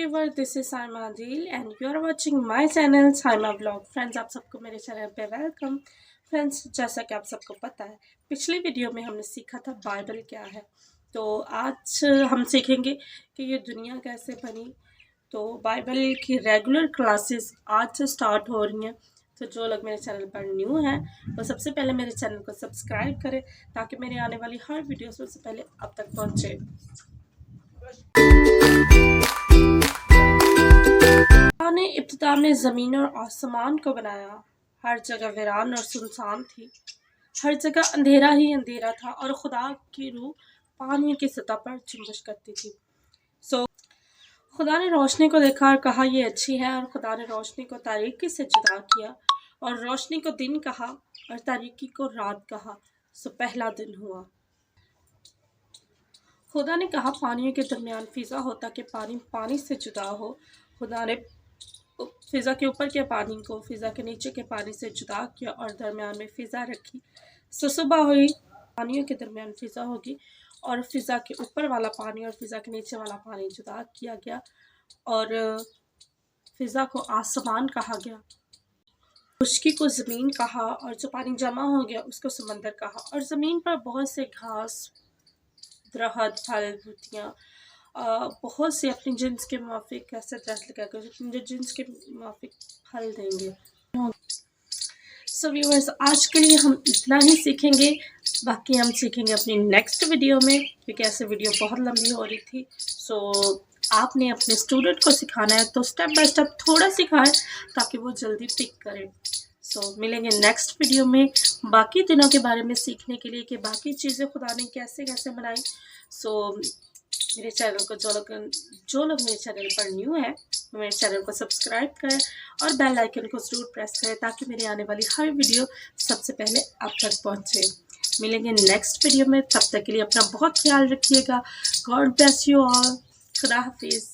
Viewer, this is Saima Dil and you are watching my channel Saima blog. Friends, आप सबको मेरे channel पे वेलकम। फ्रेंड्स, जैसा कि आप सबको पता है, पिछली वीडियो में हमने सीखा था बाइबल क्या है। तो आज हम सीखेंगे कि ये दुनिया कैसे बनी। तो बाइबल की रेगुलर क्लासेस आज से स्टार्ट हो रही हैं। तो जो लोग मेरे चैनल पर न्यू हैं वो सबसे पहले मेरे चैनल को सब्सक्राइब करें ताकि मेरे आने वाली हर वीडियो सबसे पहले आप तक पहुँचे। खुदा ने इब्तिदा में ज़मीन और आसमान को बनाया। हर जगह वीरान और सुनसान थी। हर जगह अंधेरा ही अंधेरा था और खुदा की रूह पानी की सतह पर जुम्बिश करती थी। खुदा ने रोशनी को देखा और कहा ये अच्छी है, और खुदा ने रोशनी को तारीकी से जुदा किया और रोशनी को दिन कहा और तारीकी को रात कहा। पहला दिन हुआ। खुदा ने कहा पानियों के दरमियान फिजा हो ताकि पानी पानी से जुदा हो। खुदा ने फिजा के ऊपर के पानी को फिजा के नीचे के पानी से जुदा किया और दरमियान में फिजा रखी। सुबह हुई, पानियों के दरमियान फिजा होगी और फिजा के ऊपर वाला पानी और फिजा के नीचे वाला पानी जुदा किया गया और फिजा को आसमान कहा गया। खुश्की को ज़मीन कहा और जो पानी जमा हो गया उसको समंदर कहा। और ज़मीन पर बहुत से घास, दरख्त, फल, बूटियाँ बहुत से अपनी जिन्स के मुआफिक ऐसे दरख्त लगाकर जो जिन्स के मुआफिक फल देंगे। व्यूअर्स, आज के लिए हम इतना ही सीखेंगे, बाकी हम सीखेंगे अपनी नेक्स्ट वीडियो में, क्योंकि ऐसे वीडियो बहुत लंबी हो रही थी। आपने अपने स्टूडेंट को सिखाना है तो स्टेप बाय स्टेप थोड़ा सिखाएं ताकि वो जल्दी पिक करें। मिलेंगे नेक्स्ट वीडियो में बाकी दिनों के बारे में सीखने के लिए कि बाकी चीज़ें खुदा ने कैसे कैसे बनाई। मेरे चैनल को जो लोग मेरे चैनल पर न्यू है मेरे चैनल को सब्सक्राइब करें और बेल आइकन को ज़रूर प्रेस करें ताकि मेरे आने वाली हर वीडियो सबसे पहले आप तक पहुंचे। मिलेंगे नेक्स्ट वीडियो में, तब तक के लिए अपना बहुत ख्याल रखिएगा। God bless you all. खुदा हाफिज़।